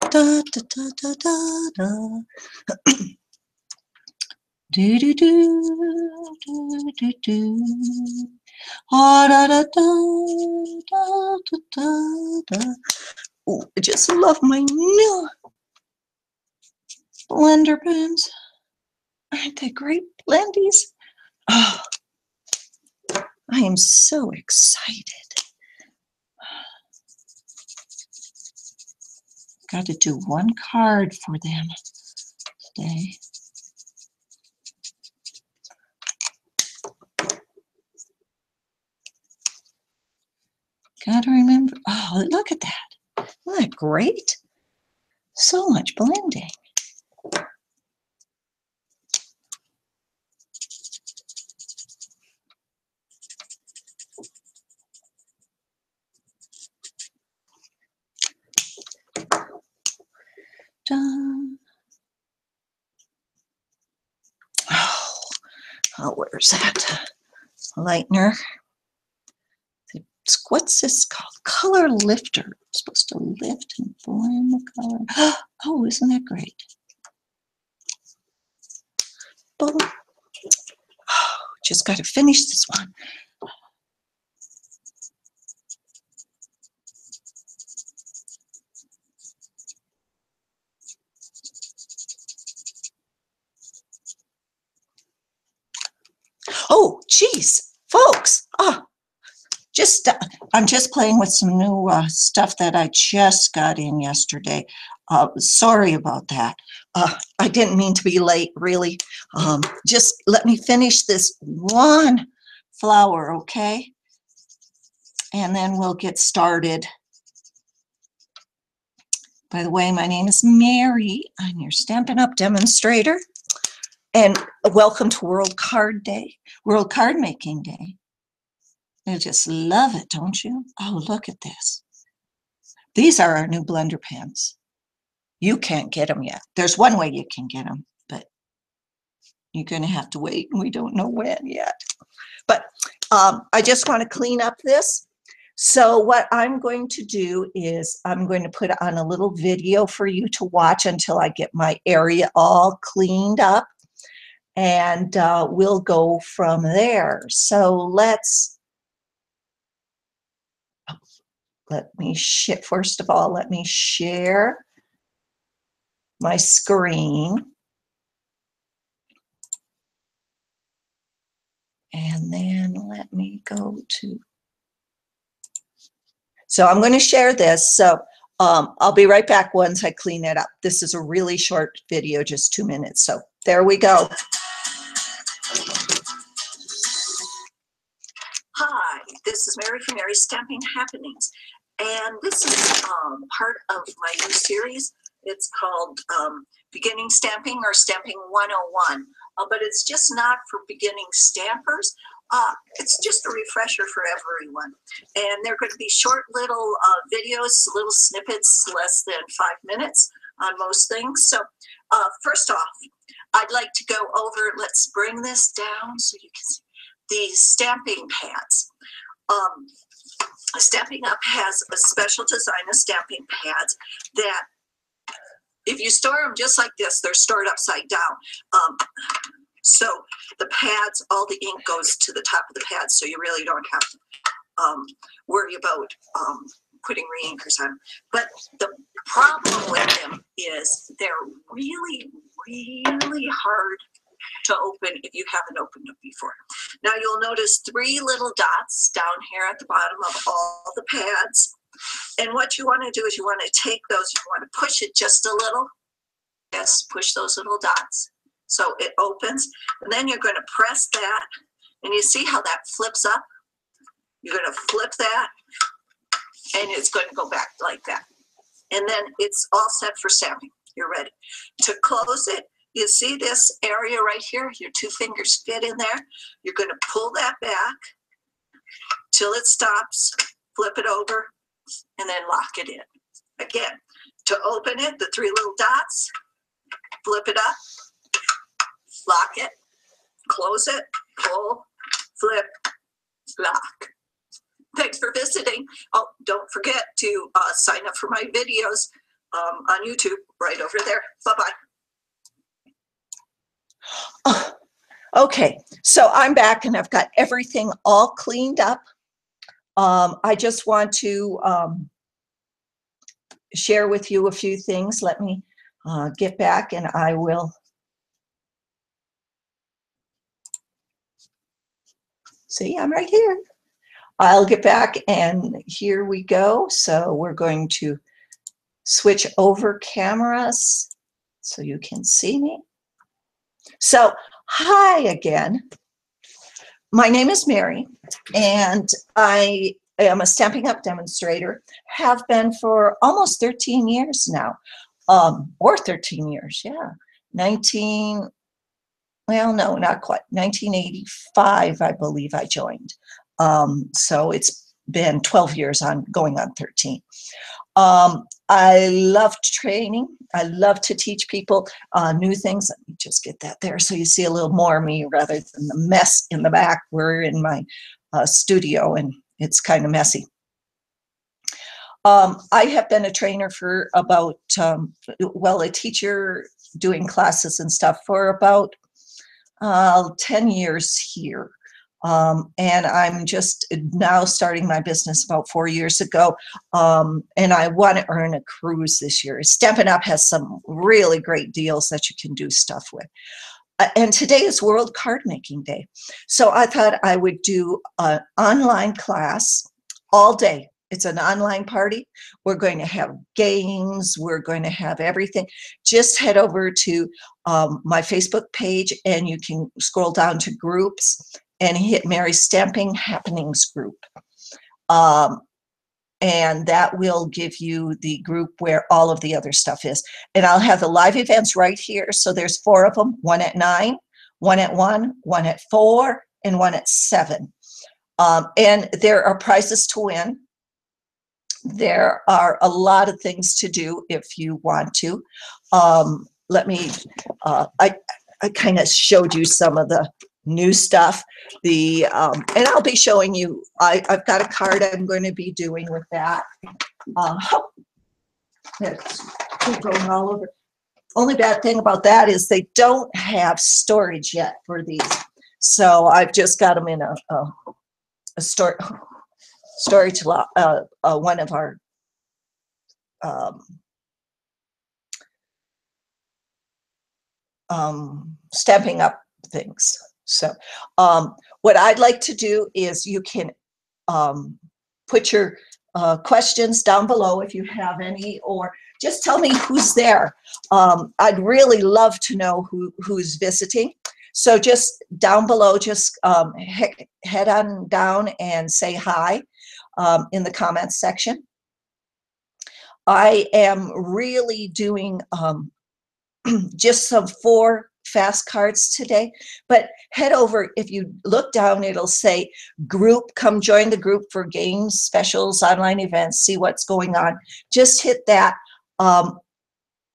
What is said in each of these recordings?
Da, da, da, da, da, da. Do, do, do, do, do, do. Ah, da, da, da, da, da, da, da. Oh, I just love my new blender pens. Aren't they great blendies? Oh, I am so excited. Got to do one card for them today. Got to remember. Oh, look at that. Isn't that great? So much blending. Dun. Oh, where's that lightener? What's this called? Color lifter. It's supposed to lift and blend the color. Oh, isn't that great? Boom. Oh, just got to finish this one. Oh, geez, folks. Oh, I'm just playing with some new stuff that I just got in yesterday. Sorry about that. I didn't mean to be late, really. Just let me finish this one flower, okay? And then we'll get started. By the way, my name is Mary. I'm your Stampin' Up! Demonstrator. And welcome to World Card Day, World Card Making Day. I just love it, don't you? Oh, look at this. These are our new blender pens. You can't get them yet. There's one way you can get them, but you're going to have to wait, and we don't know when yet. But I just want to clean up this. So what I'm going to do is I'm going to put on a little video for you to watch until I get my area all cleaned up, and we'll go from there. So first of all, let me share my screen. And then let me go to, so I'm going to share this. So I'll be right back once I clean it up. This is a really short video, just 2 minutes. So there we go. Hi, this is Mary from Mary's Stamping Happenings. And this is part of my new series. It's called Beginning Stamping or Stamping 101. But it's just not for beginning stampers. It's just a refresher for everyone. And they're going to be short little videos, little snippets, less than 5 minutes on most things. So first off, I'd like to go over, let's bring this down so you can see the stamping pads. Stampin' Up! Has a special design of stamping pads that if you store them just like this, they're stored upside down. So the pads, all the ink goes to the top of the pads, so you really don't have to worry about putting re-inkers on. But the problem with them is they're really, really hard to open if you haven't opened them before. Now you'll notice 3 little dots down here at the bottom of all the pads. And what you want to do is you want to take those, you want to push it just a little. Yes, push those little dots so it opens. And then you're going to press that, and you see how that flips up? You're going to flip that, and it's going to go back like that. And then it's all set for stamping. You're ready. To close it, you see this area right here? Your 2 fingers fit in there. You're going to pull that back till it stops, flip it over, and then lock it in. Again, to open it, the 3 little dots, flip it up, lock it, close it, pull, flip, lock. Thanks for visiting. Oh, don't forget to sign up for my videos on YouTube right over there. Bye-bye. Okay, so I'm back and I've got everything all cleaned up. I just want to share with you a few things. Let me get back and I will. See, I'm right here. I'll get back and here we go. So we're going to switch over cameras so you can see me. So hi again. My name is Mary and I am a Stampin' Up! Demonstrator, have been for almost 13 years now, or 13 years, yeah. 19, well, no, not quite, 1985, I believe I joined. So it's been 12 years on going on 13. I love training. I love to teach people new things. Let me just get that there so you see a little more of me rather than the mess in the back. We're in my studio and it's kind of messy. I have been a trainer for about, well, a teacher doing classes and stuff for about 10 years here. And I'm just now starting my business about 4 years ago. And I want to earn a cruise this year. Stampin' Up! Has some really great deals that you can do stuff with. And today is World Card Making Day. So I thought I would do an online class all day. It's an online party. We're going to have games. We're going to have everything. Just head over to my Facebook page and you can scroll down to groups and hit Mary Stamping Happenings group. And that will give you the group where all of the other stuff is. And I'll have the live events right here. So there's 4 of them, 1 at 9, 1 at 1, 1 at 4, and 1 at 7. And there are prizes to win. There are a lot of things to do if you want to. Let me, I kind of showed you some of the new stuff. And I'll be showing you, I've got a card I'm going to be doing with that. It's going all over. Only bad thing about that is they don't have storage yet for these. So I've just got them in a storage lot, one of our Stampin' Up! Things. So what I'd like to do is you can put your questions down below if you have any, or just tell me who's there. I'd really love to know who's visiting. So just down below, just head on down and say hi in the comments section. I am really doing just some 4 fast cards today, but head over, if you look down, it'll say group, come join the group for games, specials, online events, see what's going on. Just hit that. I'll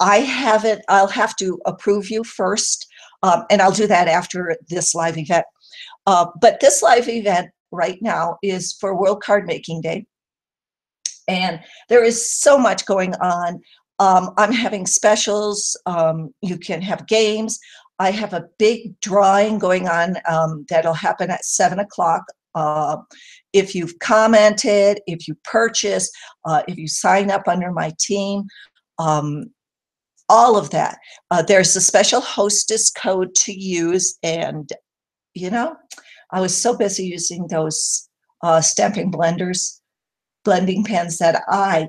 have to approve you first, and I'll do that after this live event. But this live event right now is for World Card Making Day, and there is so much going on. I'm having specials. You can have games. I have a big drawing going on that'll happen at 7 o'clock. If you've commented, if you purchase, if you sign up under my team, all of that. There's a special hostess code to use. And, you know, I was so busy using those stamping blending pens that I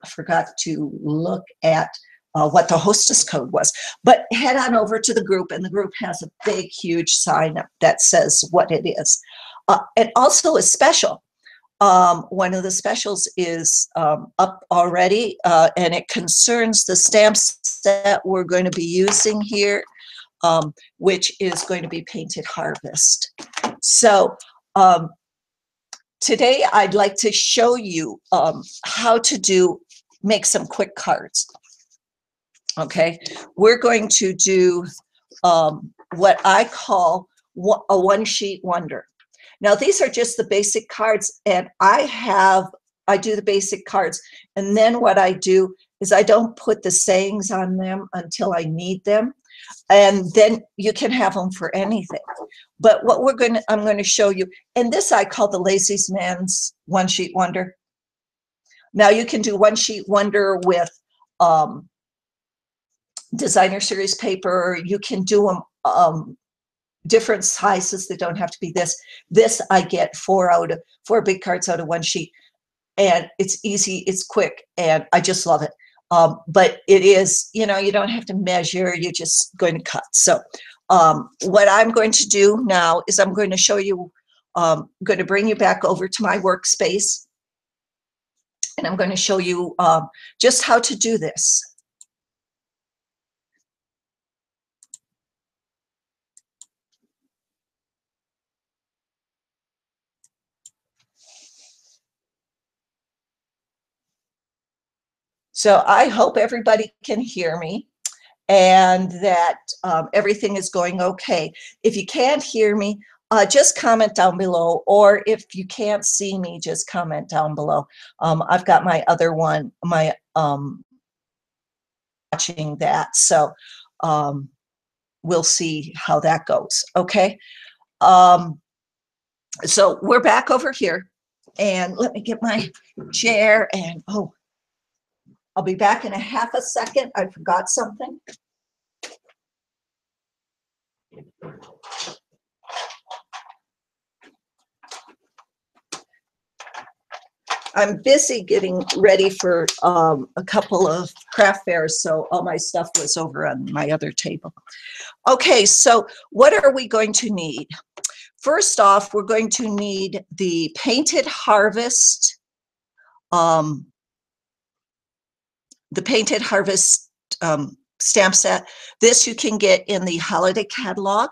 forgot to look at what the hostess code was. But head on over to the group, and the group has a big, huge sign up that says what it is. And also a special. One of the specials is up already, and it concerns the stamps that we're going to be using here, which is going to be Painted Harvest. So today I'd like to show you how to make some quick cards. Okay, we're going to do what I call a one-sheet wonder. Now, these are just the basic cards, and I do the basic cards, and then what I do is I don't put the sayings on them until I need them, and then you can have them for anything. But what I'm going to show you, and this I call the Lazy Man's One Sheet Wonder. Now you can do One Sheet Wonder with designer series paper. You can do them different sizes that don't have to be this. This I get four big cards out of one sheet, and it's easy, it's quick, and I just love it. But it is, you know, you don't have to measure, you're just going to cut. So what I'm going to do now is I'm going to show you, going to bring you back over to my workspace, and I'm going to show you just how to do this. So I hope everybody can hear me and that everything is going okay. If you can't hear me, just comment down below, or if you can't see me, just comment down below. I've got my other one, watching that, so we'll see how that goes, okay? So we're back over here, and let me get my chair, and oh, I'll be back in a half a second. I forgot something. I'm busy getting ready for a couple of craft fairs, so all my stuff was over on my other table. Okay, so what are we going to need? First off, we're going to need the Painted Harvest, stamp set. This you can get in the holiday catalog.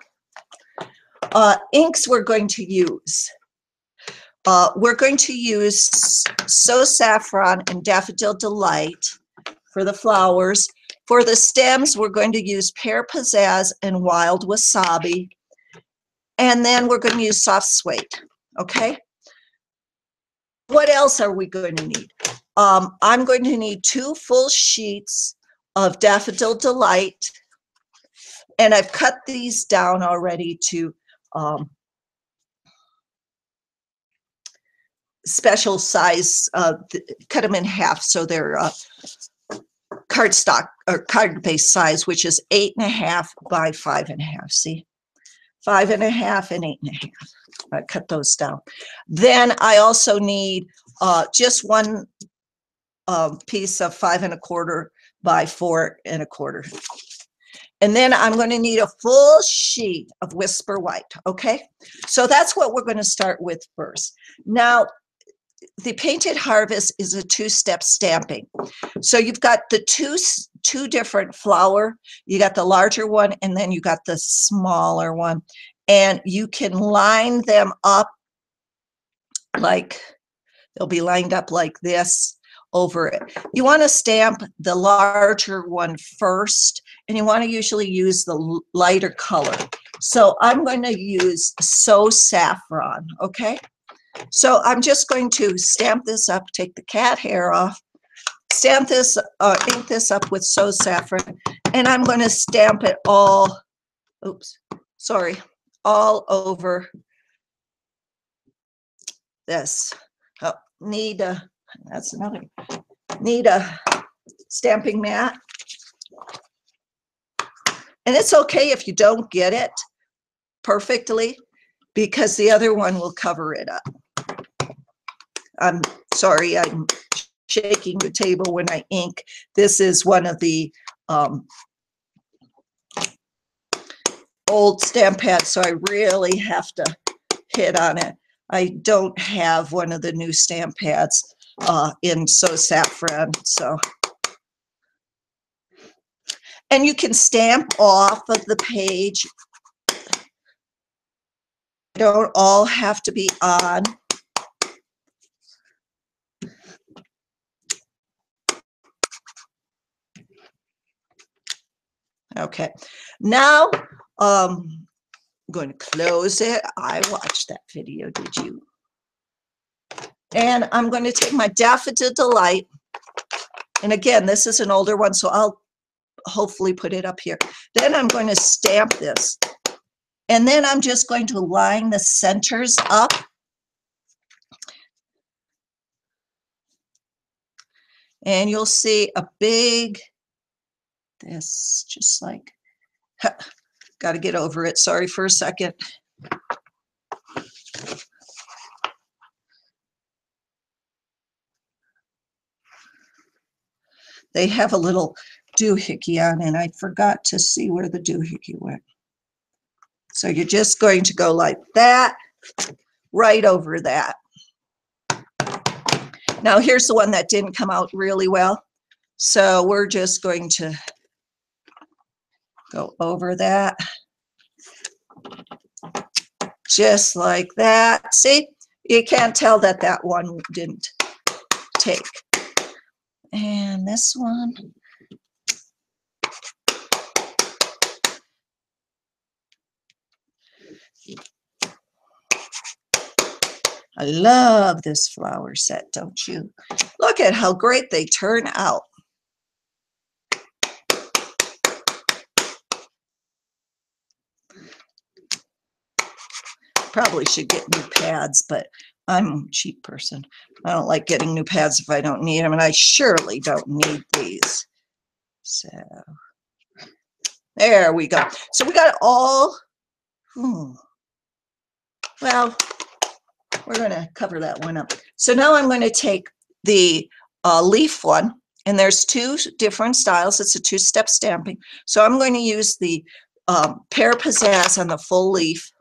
Inks we're going to use. We're going to use So Saffron and Daffodil Delight for the flowers. For the stems, we're going to use Pear Pizzazz and Wild Wasabi. And then we're going to use Soft Suede, okay? What else are we going to need? I'm going to need 2 full sheets of Daffodil Delight, and I've cut these down already to special size, cut them in half so they're cardstock or card-based size, which is 8.5 by 5.5. See, 5.5 and 8.5. I cut those down. Then I also need just one piece of 5.25 by 4.25. And then I'm going to need a full sheet of Whisper White, okay? So that's what we're going to start with first. Now, the Painted Harvest is a 2-step stamping. So you've got the two different flower. You got the larger one, and then you got the smaller one. And you can line them up like, they'll be lined up like this over it. You want to stamp the larger one first, and you want to usually use the lighter color. So I'm going to use So Saffron, okay? So I'm just going to stamp this up, take the cat hair off, stamp this, ink this up with So Saffron, and I'm going to stamp it all, oops, sorry, all over this. Oh, that's another, need a stamping mat. And it's okay if you don't get it perfectly, because the other one will cover it up. I'm sorry, I'm shaking the table when I ink. This is one of the old stamp pads, so I really have to hit on it. I don't have one of the new stamp pads in So Saffron, so. And you can stamp off of the page. They don't all have to be on. Okay, now going to close it. I watched that video, did you? And I'm going to take my Daffodil Delight. And again, this is an older one, so I'll hopefully put it up here. Then I'm going to stamp this. And then I'm just going to line the centers up. And you'll see a big, this just like, got to get over it. Sorry for a second. They have a little doohickey on, and I forgot to see where the doohickey went. So you're just going to go like that, right over that. Now here's the one that didn't come out really well. So we're just going to go over that. Just like that. See, you can't tell that that one didn't take. And this one. I love this flower set, don't you? Look at how great they turn out. Probably should get new pads, but I'm a cheap person. I don't like getting new pads if I don't need them, and I surely don't need these. So there we go. So we got it all. Well, we're going to cover that one up. So now I'm going to take the leaf one, and there's two different styles. It's a two-step stamping. So I'm going to use the Pear Pizzazz on the full leaf.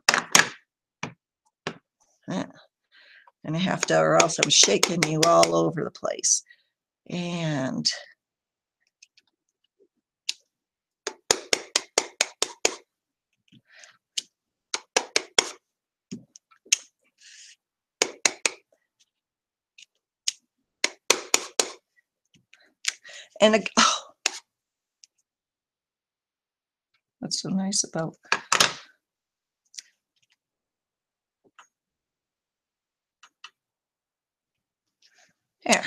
And I have to, or else I'm shaking you all over the place. And oh, what's so nice about here.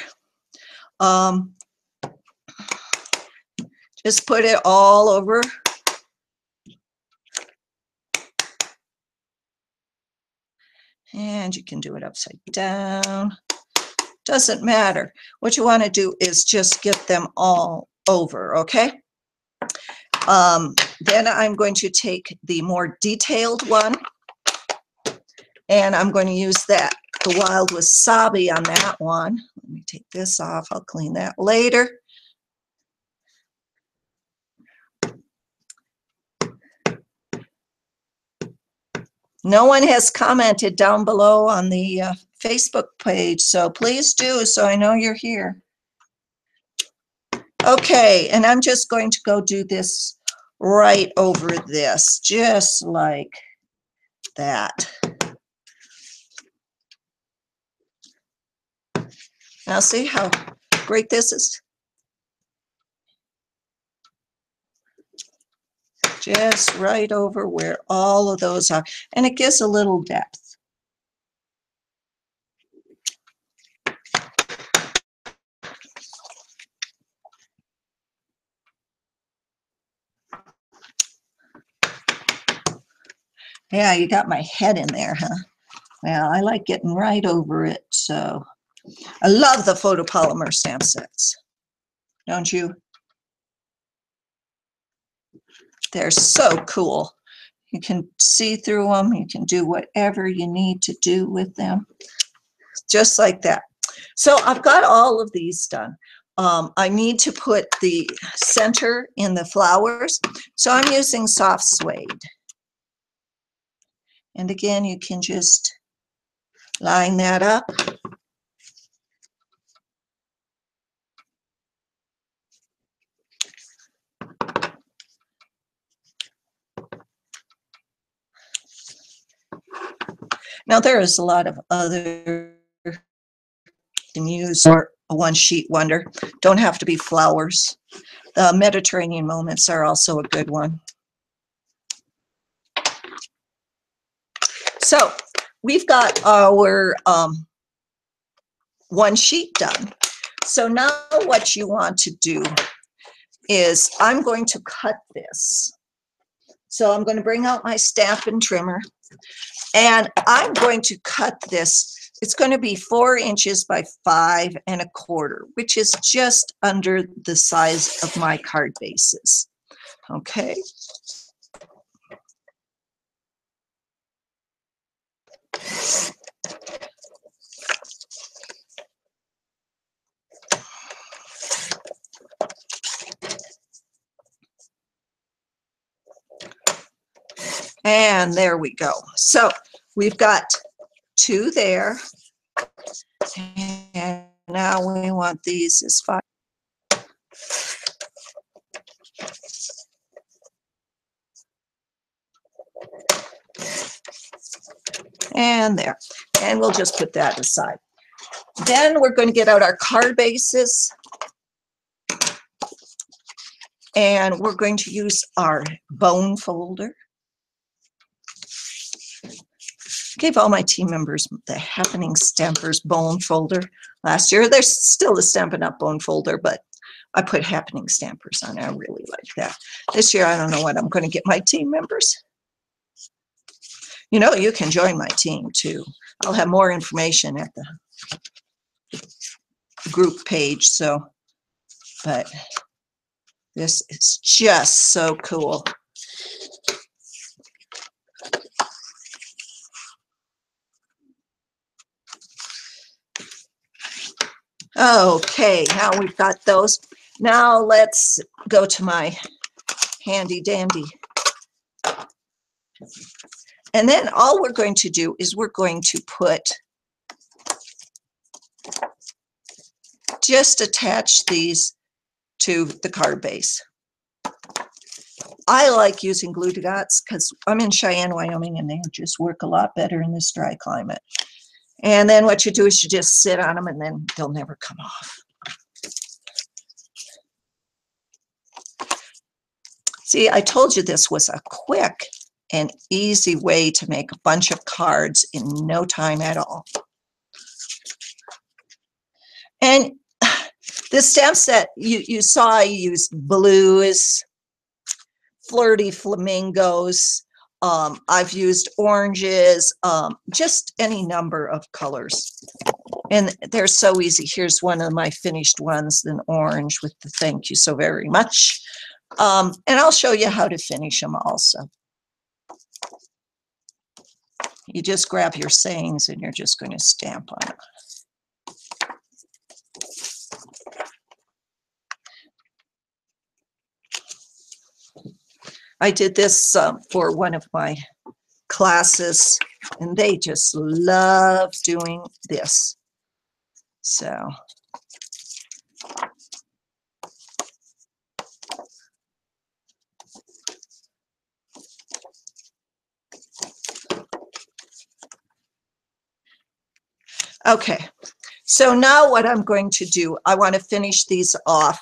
Just put it all over. And you can do it upside down. Doesn't matter. What you want to do is just get them all over, okay? Then I'm going to take the more detailed one, and I'm going to use that, the Wild Wasabi on that one. Let me take this off. I'll clean that later. No one has commented down below on the Facebook page, so please do, so I know you're here. Okay, and I'm just going to go do this right over this, just like that. Now see how great this is? Just right over where all of those are. And it gives a little depth. Yeah, you got my head in there, huh? Well, I like getting right over it, so I love the photopolymer stamp sets. Don't you? They're so cool. You can see through them. You can do whatever you need to do with them. Just like that. So I've got all of these done. I need to put the center in the flowers. So I'm using soft suede. And again, you can just line that up. Now there is a lot of other you can use, or a one sheet wonder. Don't have to be flowers. The Mediterranean Moments are also a good one. So we've got our one sheet done. So now what you want to do is I'm going to cut this. So I'm going to bring out my Stampin' Trimmer, and I'm going to cut this. It's going to be 4 inches by 5 1/4, which is just under the size of my card bases. Okay. And there we go. So we've got 2 there. And now we want these as 5. And there. And we'll just put that aside. Then we're going to get out our card bases. And we're going to use our bone folder. Gave all my team members the Happening Stampers bone folder last year. There's still the Stampin' Up! Bone folder, but I put Happening Stampers on it. I really like that. This year, I don't know what I'm going to get my team members. You know, you can join my team too. I'll have more information at the group page. So, but this is just so cool. Okay, now we've got those. Now let's go to my handy dandy. And then all we're going to do is we're going to put, just attach these to the card base. I like using glue dots because I'm in Cheyenne, Wyoming, and they just work a lot better in this dry climate. And then what you do is you just sit on them and then they'll never come off. See, I told you this was a quick and easy way to make a bunch of cards in no time at all. And the stamp set you saw, I used blues, flirty flamingos, I've used oranges, just any number of colors. And they're so easy. Here's one of my finished ones, an orange with the thank you so very much. And I'll show you how to finish them also. You just grab your sayings and you're just going to stamp on it. I did this for one of my classes, and they just love doing this. So, okay. So now what I'm going to do, I want to finish these off.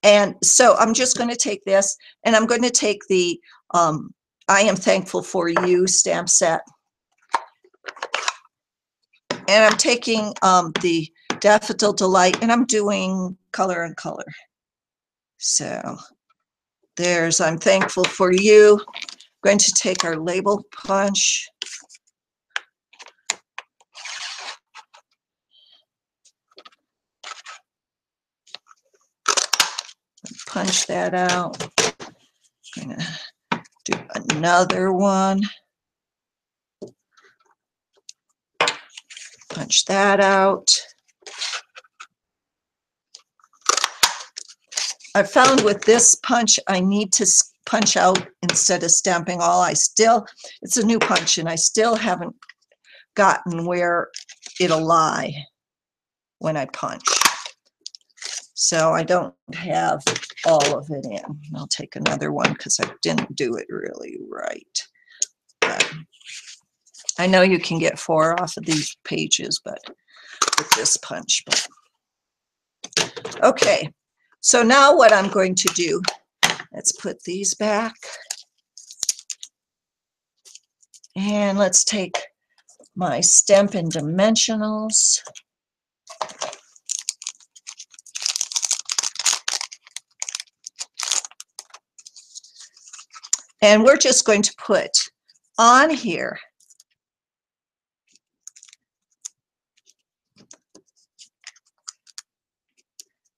And so I'm just going to take this, and I'm going to take the I Am Thankful for You stamp set. And I'm taking the Daffodil Delight, and I'm doing color and color. So there's I'm Thankful for You. I'm going to take our label punch. Punch that out. I'm going to do another one. Punch that out. I found with this punch, I need to punch out instead of stamping all. It's a new punch, and I still haven't gotten where it'll lie when I punch. So I don't have all of it in. I'll take another one because I didn't do it really right. But I know you can get 4 off of these pages, but with this punch. But okay, so now what I'm going to do, let's put these back. And let's take my Stampin' Dimensionals. And we're just going to put on here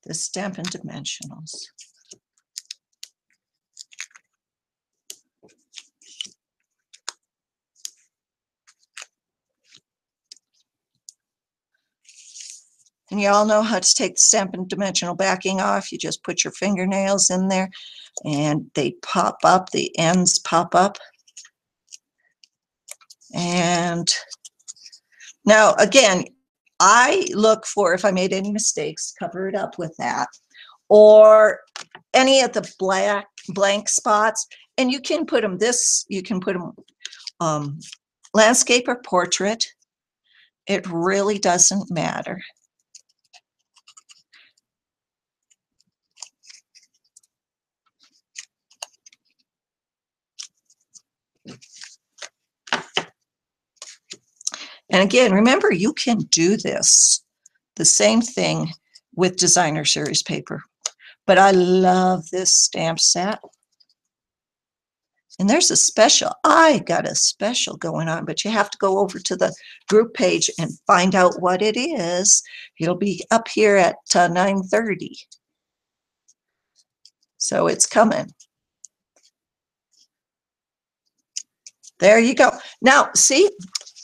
the Stampin' Dimensionals. And you all know how to take the Stampin' Dimensional backing off. You just put your fingernails in there and they pop up, the ends pop up. And now again, I look for, if I made any mistakes, cover it up with that. Or any of the blank spots. And you can put them you can put them landscape or portrait. It really doesn't matter. And again, remember, you can do this, the same thing with designer series paper. But I love this stamp set. And there's a special, I got a special going on, but you have to go over to the group page and find out what it is. It'll be up here at 9:30. So it's coming. There you go. Now, see,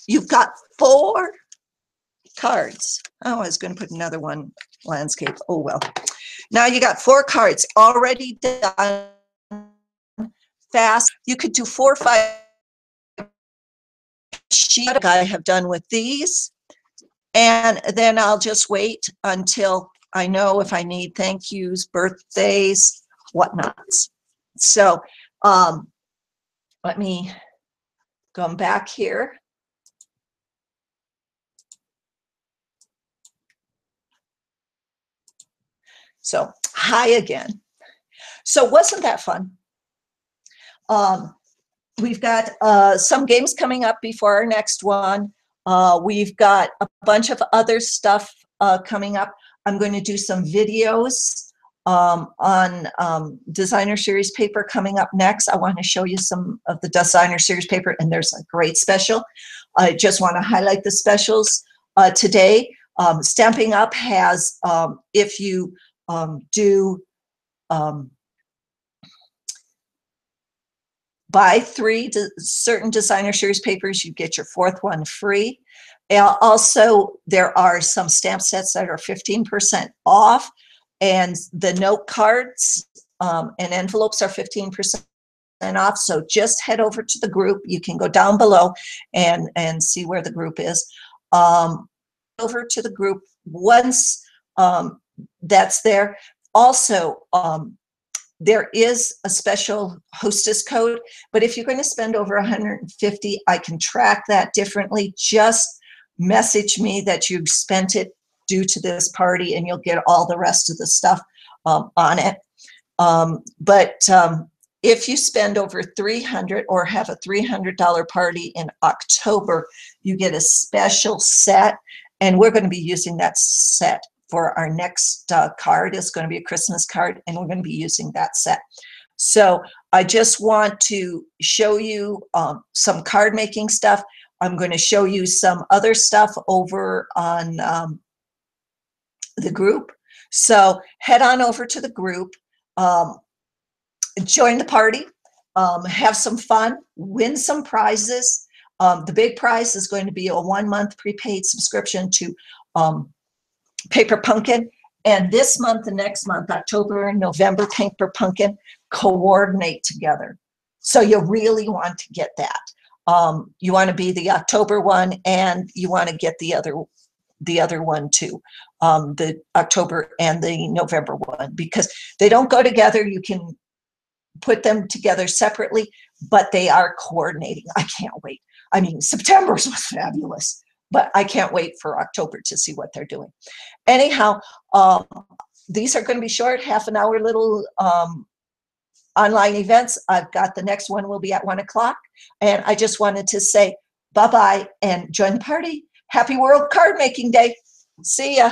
you've got 4 cards. Oh, I was going to put another one, landscape. Oh, well. Now you got 4 cards already done fast. You could do 4 or 5 sheets like I have done with these. And then I'll just wait until I know if I need thank yous, birthdays, whatnots. So let me come back here. So hi again. So wasn't that fun? We've got some games coming up before our next one. We've got a bunch of other stuff coming up. I'm going to do some videos on designer series paper coming up next. I want to show you some of the designer series paper, and there's a great special. I just want to highlight the specials today. Stampin' Up! Has, if you do buy 3 certain designer series papers, you get your 4th one free. Also, there are some stamp sets that are 15% off, and the note cards and envelopes are 15% off. So just head over to the group. You can go down below and see where the group is. Over to the group once that's there. Also, there is a special hostess code, but if you're going to spend over 150, I can track that differently. Just message me that you spent it due to this party, and you'll get all the rest of the stuff on it. But if you spend over $300 or have a $300 party in October, you get a special set, and we're going to be using that set for our next card. Is going to be a Christmas card, and we're going to be using that set. So I just want to show you some card making stuff. I'm going to show you some other stuff over on the group. So head on over to the group, join the party, have some fun, win some prizes. The big prize is going to be a 1-month prepaid subscription to Paper Pumpkin, and this month and next month, October and November, Paper Pumpkin coordinate together. So you really want to get that. You want to be the October one, and you want to get the other one too, the October and the November one, because they don't go together. You can put them together separately, but they are coordinating. I can't wait. I mean, September's was fabulous, but I can't wait for October to see what they're doing. Anyhow, these are going to be short, half-an-hour little online events. I've got the next one will be at 1 o'clock. And I just wanted to say bye-bye and join the party. Happy World Card Making Day. See ya.